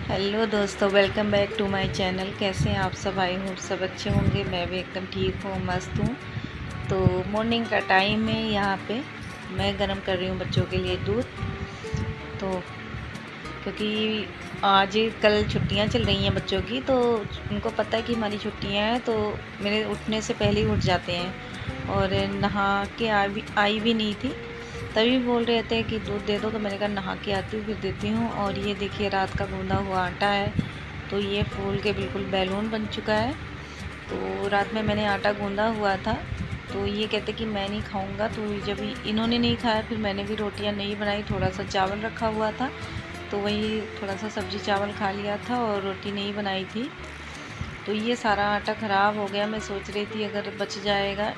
Hello दोस्तों, welcome back to my channel. कैसे हैं आप सब? आई होप सब अच्छे होंगे। मैं भी एकदम ठीक हूँ, मस्त हूँ। तो मॉर्निंग का टाइम है, यहाँ पे मैं गरम कर रही हूँ बच्चों के लिए दूध। तो क्योंकि आज कल छुट्टियाँ चल रही हैं बच्चों की, तो उनको पता है कि हमारी छुट्टियाँ हैं, तो मेरे उठने से पहले ही उठ जाते हैं। और नहा के आई भी नहीं थी, तभी बोल रहे थे कि दूध दे दो, तो मैंने कहा नहा के आती हूँ फिर देती हूँ। और ये देखिए, रात का गूंदा हुआ आटा है, तो ये फूल के बिल्कुल बैलून बन चुका है। तो रात में मैंने आटा गूंदा हुआ था, तो ये कहते कि मैं नहीं खाऊंगा। तो जब इन्होंने नहीं खाया, फिर मैंने भी रोटियां नहीं बनाई। थोड़ा सा चावल रखा हुआ था, तो वही थोड़ा सा सब्जी चावल खा लिया था और रोटी नहीं बनाई थी। तो ये सारा आटा ख़राब हो गया। मैं सोच रही थी अगर बच जाएगा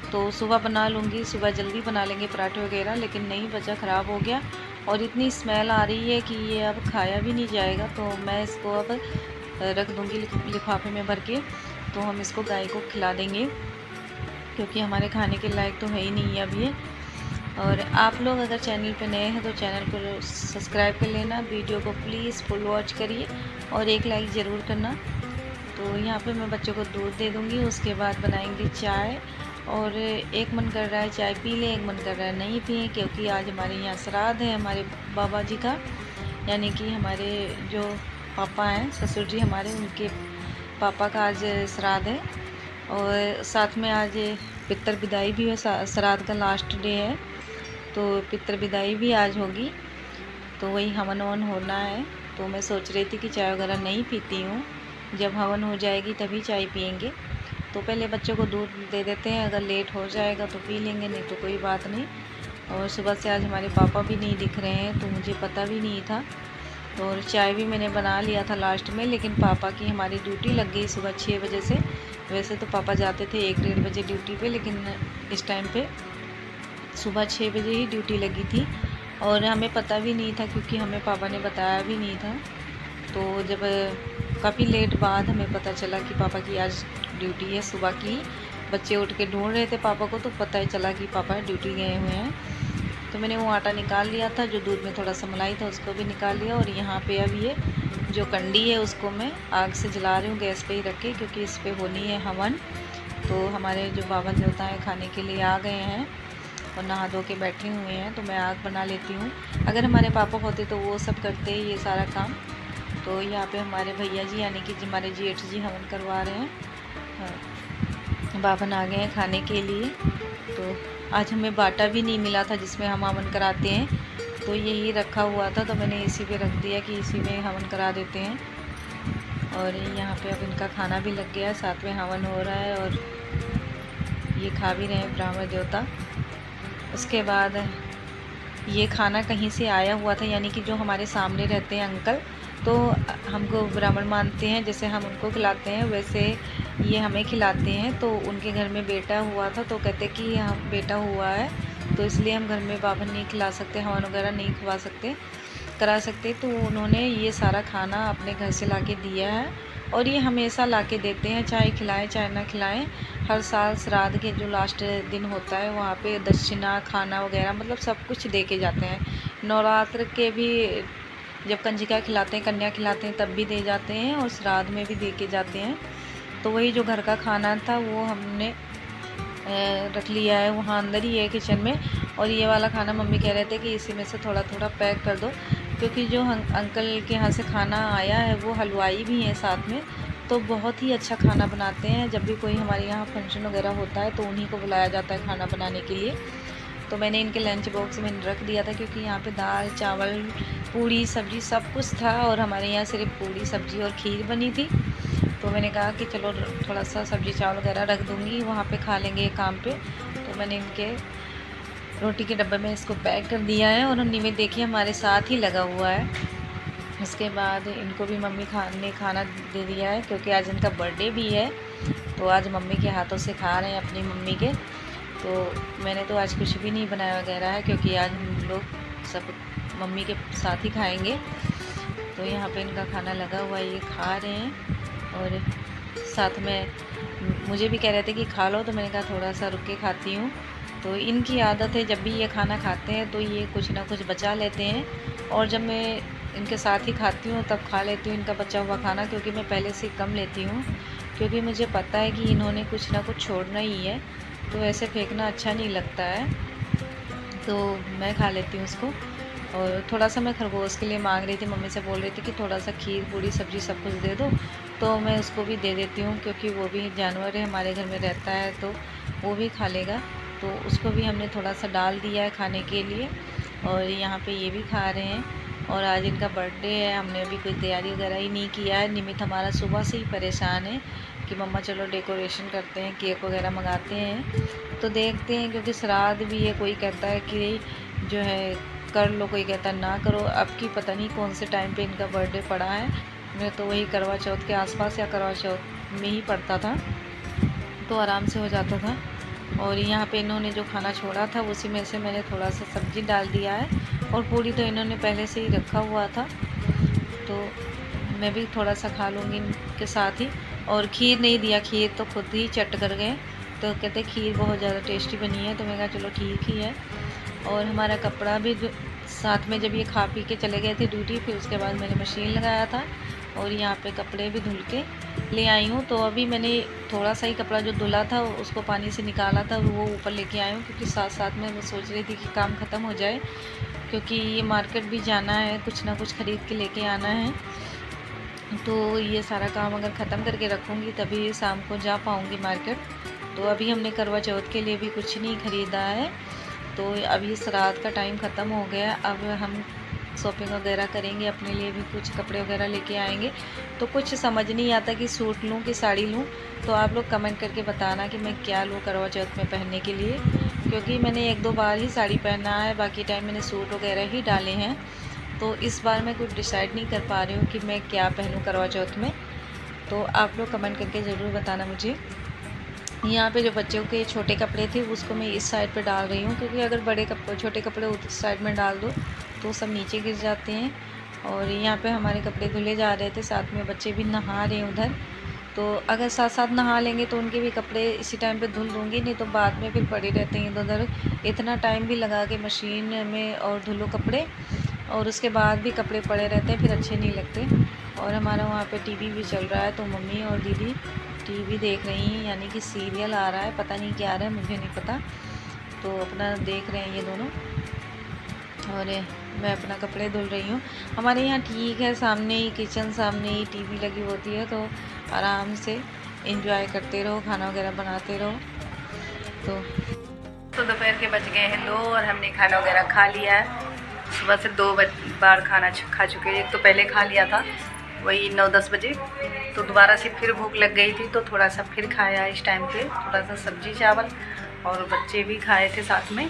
तो सुबह बना लूँगी, सुबह जल्दी बना लेंगे पराठे वगैरह, लेकिन नहीं बचा, ख़राब हो गया। और इतनी स्मेल आ रही है कि ये अब खाया भी नहीं जाएगा। तो मैं इसको अब रख दूँगी लिफाफे में भर के। तो हम इसको गाय को खिला देंगे, क्योंकि हमारे खाने के लायक तो है ही नहीं है अब ये। और आप लोग अगर चैनल पे नए हैं तो चैनल को सब्सक्राइब कर लेना, वीडियो को प्लीज़ फुल वॉच करिए और एक लाइक ज़रूर करना। तो यहाँ पे मैं बच्चों को दूध दे दूँगी, उसके बाद बनाएंगे चाय। और एक मन कर रहा है चाय पी लें, एक मन कर रहा है नहीं पिए, क्योंकि आज हमारे यहाँ श्राद्ध है हमारे बाबा जी का, यानी कि हमारे जो पापा हैं, ससुर जी हमारे, उनके पापा का आज श्राद्ध है। और साथ में आज पितर विदाई भी है, श्राद्ध का लास्ट डे है, तो पितर विदाई भी आज होगी। तो वही हवन ववन होना है। तो मैं सोच रही थी कि चाय वगैरह नहीं पीती हूँ, जब हवन हो जाएगी तभी चाय पियेंगे। तो पहले बच्चों को दूध दे देते हैं, अगर लेट हो जाएगा तो पी लेंगे, नहीं तो कोई बात नहीं। और सुबह से आज हमारे पापा भी नहीं दिख रहे हैं, तो मुझे पता भी नहीं था। तो और चाय भी मैंने बना लिया था लास्ट में, लेकिन पापा की हमारी ड्यूटी लग गई सुबह 6 बजे से। वैसे तो पापा जाते थे 1 डेढ़ बजे ड्यूटी पे, लेकिन इस टाइम पे सुबह 6 बजे ही ड्यूटी लगी थी। और हमें पता भी नहीं था, क्योंकि हमें पापा ने बताया भी नहीं था। तो जब काफ़ी लेट बाद हमें पता चला कि पापा की आज ड्यूटी है सुबह की, बच्चे उठ के ढूंढ रहे थे पापा को, तो पता ही चला कि पापा ड्यूटी गए हुए हैं। तो मैंने वो आटा निकाल लिया था, जो दूध में थोड़ा सा मलाई था उसको भी निकाल लिया। और यहाँ पे अब ये जो कंडी है उसको मैं आग से जला रही हूँ, गैस पे ही रख के, क्योंकि इस पर होनी है हवन। तो हमारे जो बाबा देवता हैं खाने के लिए आ गए हैं और नहा धो के बैठे हुए हैं, तो मैं आग बना लेती हूँ। अगर हमारे पापा होते तो वो सब करते ये सारा काम। तो यहाँ पे हमारे भैया जी, यानी कि हमारे जेठ जी हवन करवा रहे हैं। बावन आ गए हैं खाने के लिए। तो आज हमें बाटा भी नहीं मिला था जिसमें हम हवन कराते हैं, तो यही रखा हुआ था, तो मैंने इसी पे रख दिया कि इसी में हवन करा देते हैं। और यहाँ पे अब इनका खाना भी लग गया है, साथ में हवन हो रहा है और ये खा भी रहे हैं ब्राह्मण देवता। उसके बाद ये खाना कहीं से आया हुआ था, यानी कि जो हमारे सामने रहते हैं अंकल, तो हमको ब्राह्मण मानते हैं, जैसे हम उनको खिलाते हैं वैसे ये हमें खिलाते हैं। तो उनके घर में बेटा हुआ था, तो कहते कि हम बेटा हुआ है, तो इसलिए हम घर में बावन नहीं खिला सकते, हवन वगैरह नहीं खिला सकते, करा सकते। तो उन्होंने ये सारा खाना अपने घर से ला के दिया है, और ये हमेशा ला के देते हैं, चाहे खिलाएं चाहे ना खिलाएं। हर साल श्राद्ध के जो लास्ट दिन होता है वहाँ पे दक्षिणा, खाना वगैरह, मतलब सब कुछ दे के जाते हैं। नवरात्र के भी जब कंजिका खिलाते हैं, कन्या खिलाते हैं, तब भी दे जाते हैं, और श्राद्ध में भी दे के जाते हैं। तो वही जो घर का खाना था वो हमने रख लिया है, वहाँ अंदर ही है किचन में। और ये वाला खाना मम्मी कह रहे थे कि इसी में से थोड़ा थोड़ा पैक कर दो, क्योंकि जो अंकल के यहाँ से खाना आया है वो हलवाई भी हैं साथ में, तो बहुत ही अच्छा खाना बनाते हैं। जब भी कोई हमारे यहाँ फंक्शन वगैरह होता है तो उन्हीं को बुलाया जाता है खाना बनाने के लिए। तो मैंने इनके लंच बॉक्स में रख दिया था, क्योंकि यहाँ पे दाल चावल पूड़ी सब्ज़ी सब कुछ था, और हमारे यहाँ सिर्फ पूड़ी सब्ज़ी और खीर बनी थी। तो मैंने कहा कि चलो थोड़ा सा सब्ज़ी चावल वगैरह रख दूँगी, वहाँ पे खा लेंगे काम पे। तो मैंने इनके रोटी के डब्बे में इसको पैक कर दिया है, और में देखिए हमारे साथ ही लगा हुआ है। उसके बाद इनको भी मम्मी ने खाना दे दिया है, क्योंकि आज इनका बर्थडे भी है, तो आज मम्मी के हाथों से खा रहे हैं, अपनी मम्मी के। तो मैंने तो आज कुछ भी नहीं बनाया वगैरह है, क्योंकि आज हम लोग सब मम्मी के साथ ही खाएंगे। तो यहाँ पे इनका खाना लगा हुआ है, ये खा रहे हैं। और साथ में मुझे भी कह रहे थे कि खा लो, तो मैंने कहा थोड़ा सा रुक के खाती हूँ। तो इनकी आदत है, जब भी ये खाना खाते हैं तो ये कुछ ना कुछ बचा लेते हैं, और जब मैं इनके साथ ही खाती हूँ, तब खा लेती हूँ इनका बचा हुआ खाना, क्योंकि मैं पहले से कम लेती हूँ, क्योंकि मुझे पता है कि इन्होंने कुछ ना कुछ छोड़ना ही है, तो ऐसे फेंकना अच्छा नहीं लगता है, तो मैं खा लेती हूँ उसको। और थोड़ा सा मैं खरगोश के लिए मांग रही थी, मम्मी से बोल रही थी कि थोड़ा सा खीर पूड़ी सब्ज़ी सब कुछ दे दो, तो मैं उसको भी दे देती हूँ, क्योंकि वो भी जानवर है, हमारे घर में रहता है, तो वो भी खा लेगा। तो उसको भी हमने थोड़ा सा डाल दिया है खाने के लिए, और यहाँ पे ये भी खा रहे हैं। और आज इनका बर्थडे है, हमने अभी कोई तैयारी वगैरह ही नहीं किया है। निमित हमारा सुबह से ही परेशान है कि मम्मा चलो डेकोरेशन करते हैं, केक वगैरह मंगाते हैं, तो देखते हैं, क्योंकि श्राद्ध भी है, कोई कहता है कि जो है कर लो, कोई कहता है ना करो। अब की पता नहीं कौन से टाइम पे इनका बर्थडे पड़ा है, मैं तो वही करवा चौथ के आसपास या करवा चौथ में ही पड़ता था, तो आराम से हो जाता था। और यहाँ पे इन्होंने जो खाना छोड़ा था उसी में से मैंने थोड़ा सा सब्ज़ी डाल दिया है, और पूरी तो इन्होंने पहले से ही रखा हुआ था, तो मैं भी थोड़ा सा खा लूँगी इनके साथ ही। और खीर नहीं दिया, खीर तो खुद ही चट कर गए, तो कहते खीर बहुत ज़्यादा टेस्टी बनी है, तो मैं कहा चलो ठीक ही है। और हमारा कपड़ा भी साथ में, जब ये खा पी के चले गए थे ड्यूटी, फिर उसके बाद मैंने मशीन लगाया था, और यहाँ पे कपड़े भी धुल के ले आई हूँ। तो अभी मैंने थोड़ा सा ही कपड़ा जो धुला था उसको पानी से निकाला था, वो ऊपर लेके आई हूँ, क्योंकि साथ साथ में मैं सोच रही थी कि काम ख़त्म हो जाए, क्योंकि ये मार्केट भी जाना है, कुछ ना कुछ ख़रीद के लेके आना है, तो ये सारा काम अगर ख़त्म करके रखूँगी तभी शाम को जा पाऊँगी मार्केट। तो अभी हमने करवा चौथ के लिए भी कुछ नहीं ख़रीदा है, तो अभी श्राद्ध का टाइम ख़त्म हो गया, अब हम शॉपिंग वगैरह करेंगे, अपने लिए भी कुछ कपड़े वगैरह लेके आएंगे। तो कुछ समझ नहीं आता कि सूट लूँ कि साड़ी लूँ, तो आप लोग कमेंट करके बताना कि मैं क्या लूँ करवा चौथ में पहनने के लिए, क्योंकि मैंने 1-2 बार ही साड़ी पहना है, बाकी टाइम मैंने सूट वगैरह ही डाले हैं, तो इस बार मैं कुछ डिसाइड नहीं कर पा रही हूँ कि मैं क्या पहनूँ करवा चौथ में। तो आप लोग कमेंट करके ज़रूर बताना मुझे। यहाँ पे जो बच्चों के छोटे कपड़े थे उसको मैं इस साइड पे डाल रही हूँ, क्योंकि अगर छोटे कपड़े उस साइड में डाल दो तो सब नीचे गिर जाते हैं। और यहाँ पे हमारे कपड़े धुले जा रहे थे, साथ में बच्चे भी नहा रहे हैं उधर, तो अगर साथ साथ नहा लेंगे तो उनके भी कपड़े इसी टाइम पे धुल दूँगी, नहीं तो बाद में फिर पड़े रहते हैं इधर उधर। इतना टाइम भी लगा के मशीन में और धुलो कपड़े, और उसके बाद भी कपड़े पड़े रहते हैं, फिर अच्छे नहीं लगते। और हमारा वहाँ पे टीवी भी चल रहा है, तो मम्मी और दीदी टीवी देख रही हैं, यानी कि सीरियल आ रहा है, पता नहीं क्या आ रहा है, मुझे नहीं पता, तो अपना देख रहे हैं ये दोनों, और मैं अपना कपड़े धुल रही हूँ। हमारे यहाँ ठीक है, सामने ही किचन, सामने ही टीवी लगी होती है, तो आराम से एंजॉय करते रहो, खाना वगैरह बनाते रहो। तो दोपहर के बज गए हैं 2 और हमने खाना वगैरह खा लिया है। सुबह से 2 बार खाना खा चुके हैं, एक तो पहले खा लिया था वही 9-10 बजे, तो दोबारा से फिर भूख लग गई थी, तो थोड़ा सा फिर खाया इस टाइम पे, थोड़ा सा सब्जी चावल, और बच्चे भी खाए थे साथ में।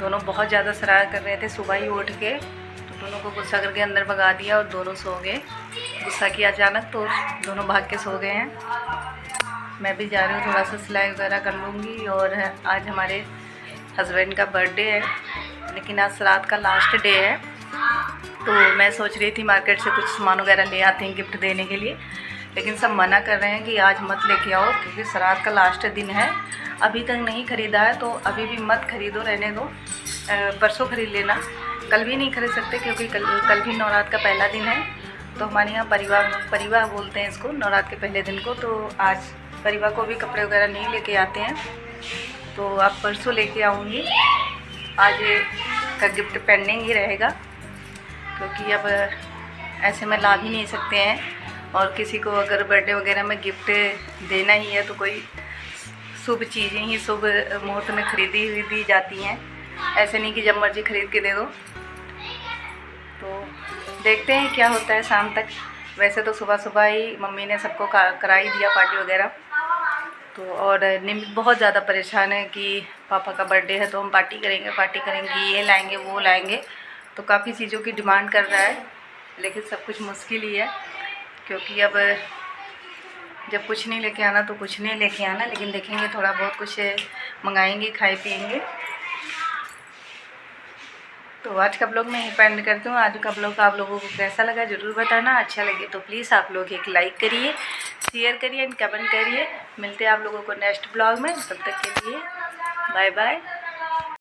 दोनों बहुत ज़्यादा शरारत कर रहे थे, सुबह ही उठ के, तो दोनों को गुस्सा करके अंदर भगा दिया और दोनों सो गए। गुस्सा किया अचानक तो दोनों भाग के सो गए हैं। मैं भी जा रही हूँ, थोड़ा सा सिलाई वगैरह कर लूँगी। और आज हमारे हस्बैंड का बर्थडे है, लेकिन आज श्राद्ध का लास्ट डे है, तो मैं सोच रही थी मार्केट से कुछ सामान वगैरह ले आते हैं गिफ्ट देने के लिए, लेकिन सब मना कर रहे हैं कि आज मत लेके आओ, क्योंकि श्राद्ध का लास्ट दिन है, अभी तक नहीं ख़रीदा है, तो अभी भी मत ख़रीदो, रहने दो, परसों ख़रीद लेना, कल भी नहीं खरीद सकते, क्योंकि कल भी नवरात्र का पहला दिन है। तो हमारे यहाँ परिवार बोलते हैं इसको, नवरात्र के पहले दिन को, तो आज परिवार को भी कपड़े वगैरह नहीं लेके आते हैं, तो आप परसों लेके आऊँगी। आज का गिफ्ट पेंडिंग ही रहेगा, क्योंकि अब ऐसे में ला भी नहीं सकते हैं, और किसी को अगर बर्थडे वगैरह में गिफ्ट देना ही है तो कोई शुभ चीज़ें ही शुभ मुहूर्त में ख़रीदी हुई दी जाती हैं, ऐसे नहीं कि जब मर्ज़ी ख़रीद के दे दो। तो देखते हैं क्या होता है शाम तक। वैसे तो सुबह सुबह ही मम्मी ने सबको करा ही दिया पार्टी वगैरह, तो और निमित बहुत ज़्यादा परेशान है कि पापा का बर्थडे है तो हम पार्टी करेंगे, ये लाएंगे वो लाएंगे, तो काफ़ी चीज़ों की डिमांड कर रहा है, लेकिन सब कुछ मुश्किल ही है, क्योंकि अब जब कुछ नहीं लेके आना तो कुछ नहीं लेके आना, लेकिन देखेंगे थोड़ा बहुत कुछ मंगाएंगे, खाए पिएंगे। तो आज का ब्लॉग मैं यहीं एंड करती हूँ। आज का ब्लॉग आप लोगों को कैसा लगा ज़रूर बताना, अच्छा लगे तो प्लीज़ आप लोग एक लाइक करिए, शेयर करिए एंड कमेंट करिए। मिलते हैं आप लोगों को नेक्स्ट ब्लॉग में, तब तक के लिए बाय बाय।